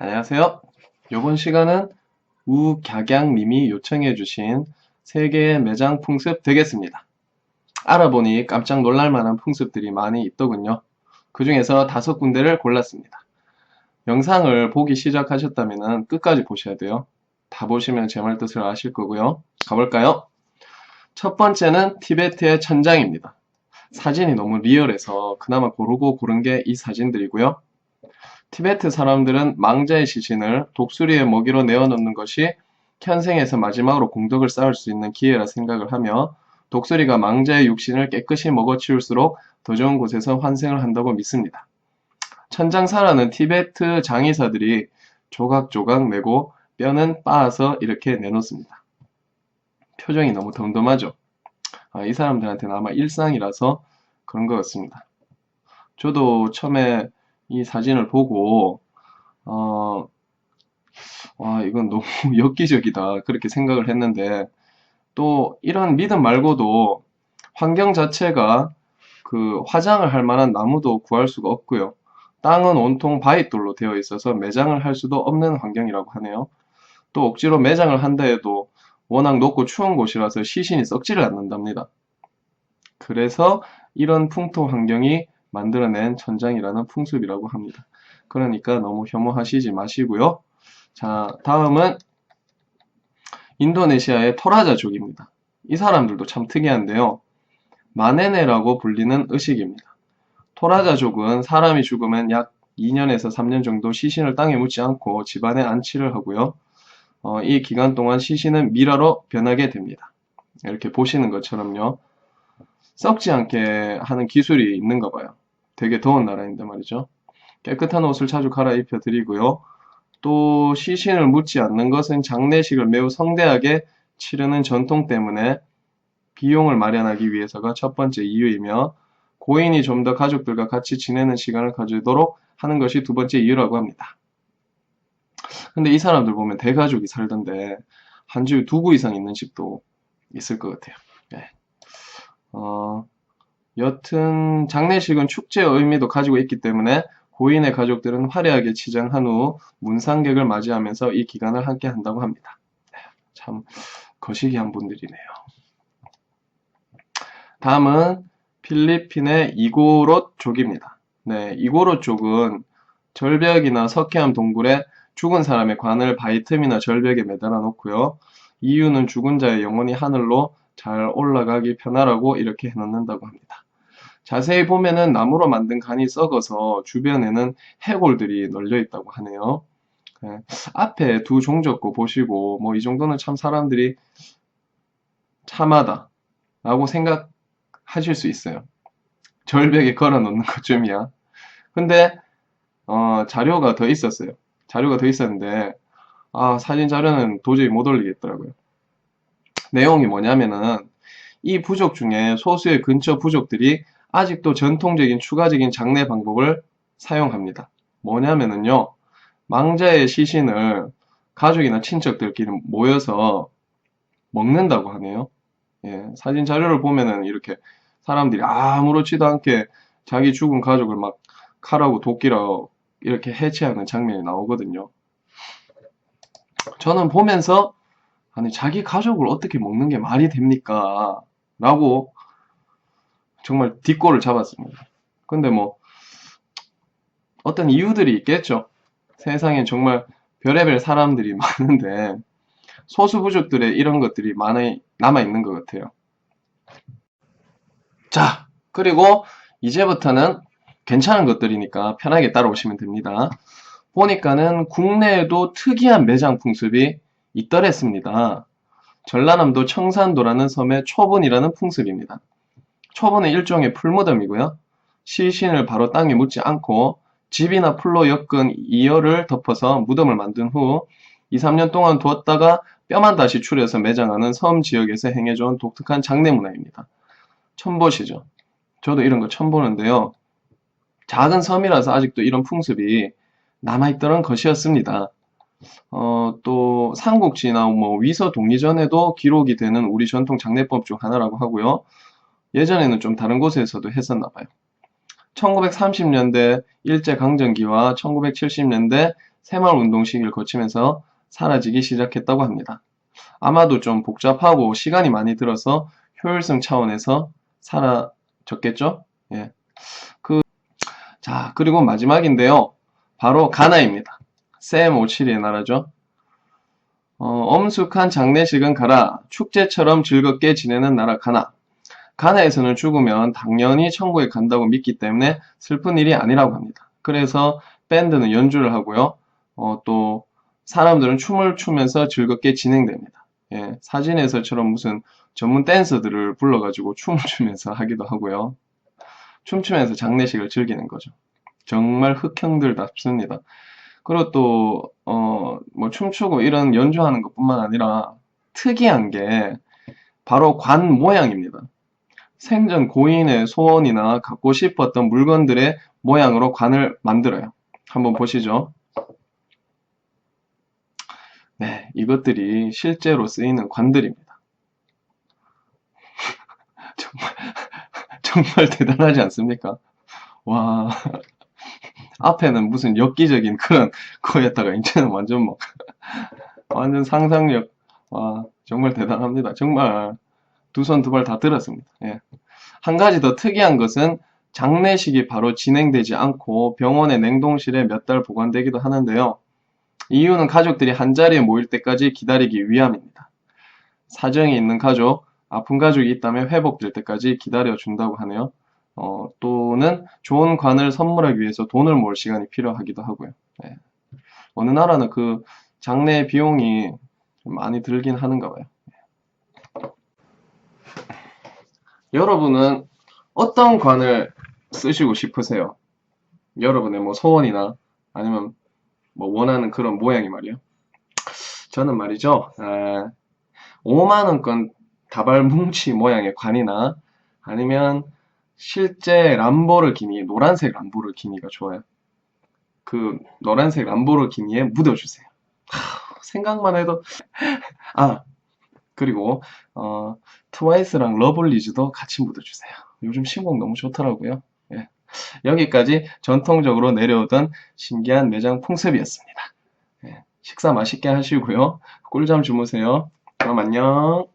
안녕하세요. 이번 시간은 우갸갱님이 요청해주신 세계의 매장 풍습 되겠습니다. 알아보니 깜짝 놀랄만한 풍습들이 많이 있더군요. 그 중에서 5군데를 골랐습니다. 영상을 보기 시작하셨다면 끝까지 보셔야 돼요. 다 보시면 제 말 뜻을 아실 거고요. 가볼까요? 첫 번째는 티베트의 천장입니다. 사진이 너무 리얼해서 그나마 고르고 고른 게 이 사진들이고요. 티베트 사람들은 망자의 시신을 독수리의 먹이로 내어놓는 것이 현생에서 마지막으로 공덕을 쌓을 수 있는 기회라 생각을 하며 독수리가 망자의 육신을 깨끗이 먹어치울수록 더 좋은 곳에서 환생을 한다고 믿습니다. 천장사라는 티베트 장의사들이 조각조각 내고 뼈는 빻아서 이렇게 내놓습니다. 표정이 너무 덤덤하죠? 이 사람들한테는 아마 일상이라서 그런 것 같습니다. 저도 처음에 이 사진을 보고 와, 이건 너무 엽기적이다 그렇게 생각을 했는데 또 이런 믿음 말고도 환경 자체가 그 화장을 할 만한 나무도 구할 수가 없고요. 땅은 온통 바위돌로 되어 있어서 매장을 할 수도 없는 환경이라고 하네요. 또 억지로 매장을 한다 해도 워낙 높고 추운 곳이라서 시신이 썩지를 않는답니다. 그래서 이런 풍토 환경이 만들어낸 천장이라는 풍습이라고 합니다. 그러니까 너무 혐오하시지 마시고요. 자, 다음은 인도네시아의 토라자족입니다. 이 사람들도 참 특이한데요. 마네네라고 불리는 의식입니다. 토라자족은 사람이 죽으면 약 2년에서 3년 정도 시신을 땅에 묻지 않고 집안에 안치를 하고요. 이 기간 동안 시신은 미라로 변하게 됩니다. 이렇게 보시는 것처럼요. 썩지 않게 하는 기술이 있는가 봐요. 되게 더운 나라인데 말이죠. 깨끗한 옷을 자주 갈아입혀 드리고요. 또 시신을 묻지 않는 것은 장례식을 매우 성대하게 치르는 전통 때문에 비용을 마련하기 위해서가 첫 번째 이유이며 고인이 좀 더 가족들과 같이 지내는 시간을 가지도록 하는 것이 두 번째 이유라고 합니다. 근데 이 사람들 보면 대가족이 살던데 한 집에 2구 이상 있는 집도 있을 것 같아요. 네. 여튼 장례식은 축제의 의미도 가지고 있기 때문에 고인의 가족들은 화려하게 치장한 후 문상객을 맞이하면서 이 기간을 함께 한다고 합니다. 참 거시기한 분들이네요. 다음은 필리핀의 이고롯족입니다. 네, 이고롯족은 절벽이나 석회암 동굴에 죽은 사람의 관을 바위 틈이나 절벽에 매달아 놓고요. 이유는 죽은 자의 영혼이 하늘로 잘 올라가기 편하라고 이렇게 해놓는다고 합니다. 자세히 보면은 나무로 만든 간이 썩어서 주변에는 해골들이 널려 있다고 하네요. 네, 앞에 두 종적고 보시고 뭐 이 정도는 참 사람들이 참하다 라고 생각하실 수 있어요. 절벽에 걸어 놓는 것쯤이야. 근데 자료가 더 있었어요. 자료가 더 있었는데 사진 자료는 도저히 못 올리겠더라고요. 내용이 뭐냐면은 이 부족 중에 소수의 근처 부족들이 아직도 전통적인 추가적인 장례 방법을 사용합니다. 뭐냐면은요, 망자의 시신을 가족이나 친척들끼리 모여서 먹는다고 하네요. 예, 사진 자료를 보면은 이렇게 사람들이 아무렇지도 않게 자기 죽은 가족을 막 칼하고 도끼로 이렇게 해체하는 장면이 나오거든요. 저는 보면서 아니 자기 가족을 어떻게 먹는 게 말이 됩니까? 라고 정말 뒷골을 잡았습니다. 근데 뭐 어떤 이유들이 있겠죠. 세상에 정말 별의별 사람들이 많은데 소수부족들의 이런 것들이 많이 남아있는 것 같아요. 자, 그리고 이제부터는 괜찮은 것들이니까 편하게 따라오시면 됩니다. 보니까는 국내에도 특이한 매장 풍습이 있더랬습니다. 전라남도 청산도라는 섬의 초분이라는 풍습입니다. 초분은 일종의 풀무덤이고요. 시신을 바로 땅에 묻지 않고 집이나 풀로 엮은 이열을 덮어서 무덤을 만든 후 2, 3년 동안 두었다가 뼈만 다시 추려서 매장하는 섬 지역에서 행해져온 독특한 장례 문화입니다. 처음 보시죠? 저도 이런 거 처음 보는데요. 작은 섬이라서 아직도 이런 풍습이 남아있던 것이었습니다. 또 삼국지나 뭐 위서 동리전에도 기록이 되는 우리 전통 장례법 중 하나라고 하고요. 예전에는 좀 다른 곳에서도 했었나 봐요. 1930년대 일제강점기와 1970년대 새마을 운동 시기를 거치면서 사라지기 시작했다고 합니다. 아마도 좀 복잡하고 시간이 많이 들어서 효율성 차원에서 사라졌겠죠? 예. 자, 그리고 마지막인데요. 바로 가나입니다. 샘 오치리의 나라죠. 엄숙한 장례식은 가라. 축제처럼 즐겁게 지내는 나라 가나. 가나에서는 죽으면 당연히 천국에 간다고 믿기 때문에 슬픈 일이 아니라고 합니다. 그래서 밴드는 연주를 하고요. 또 사람들은 춤을 추면서 즐겁게 진행됩니다. 예, 사진에서처럼 무슨 전문 댄서들을 불러가지고 춤을 추면서 하기도 하고요. 춤추면서 장례식을 즐기는 거죠. 정말 흑형들답습니다. 그리고 또, 뭐 춤추고 이런 연주하는 것뿐만 아니라 특이한 게 바로 관 모양입니다. 생전 고인의 소원이나 갖고 싶었던 물건들의 모양으로 관을 만들어요. 한번 보시죠. 네, 이것들이 실제로 쓰이는 관들입니다. 정말 대단하지 않습니까? 와, 앞에는 무슨 엽기적인 그런 거였다가 이제는 완전 뭐 완전 상상력. 와, 정말 대단합니다. 정말 두 손 두 발 다 들었습니다. 예. 한 가지 더 특이한 것은 장례식이 바로 진행되지 않고 병원의 냉동실에 몇 달 보관되기도 하는데요. 이유는 가족들이 한자리에 모일 때까지 기다리기 위함입니다. 사정이 있는 가족, 아픈 가족이 있다면 회복될 때까지 기다려준다고 하네요. 또는 좋은 관을 선물하기 위해서 돈을 모을 시간이 필요하기도 하고요. 예. 어느 나라는 그 장례 비용이 좀 많이 들긴 하는가 봐요. 여러분은 어떤 관을 쓰시고 싶으세요? 여러분의 뭐 소원이나 아니면 뭐 원하는 그런 모양이 말이요. 저는 말이죠. 5만원권 다발 뭉치 모양의 관이나 아니면 실제 람보르기니, 노란색 람보르기니가 좋아요. 그 노란색 람보르기니에 묻어주세요. 생각만 해도 그리고 트와이스랑 러블리즈도 같이 묻어주세요. 요즘 신곡 너무 좋더라고요. 예. 여기까지 전통적으로 내려오던 신기한 매장 풍습이었습니다. 예. 식사 맛있게 하시고요. 꿀잠 주무세요. 그럼 안녕.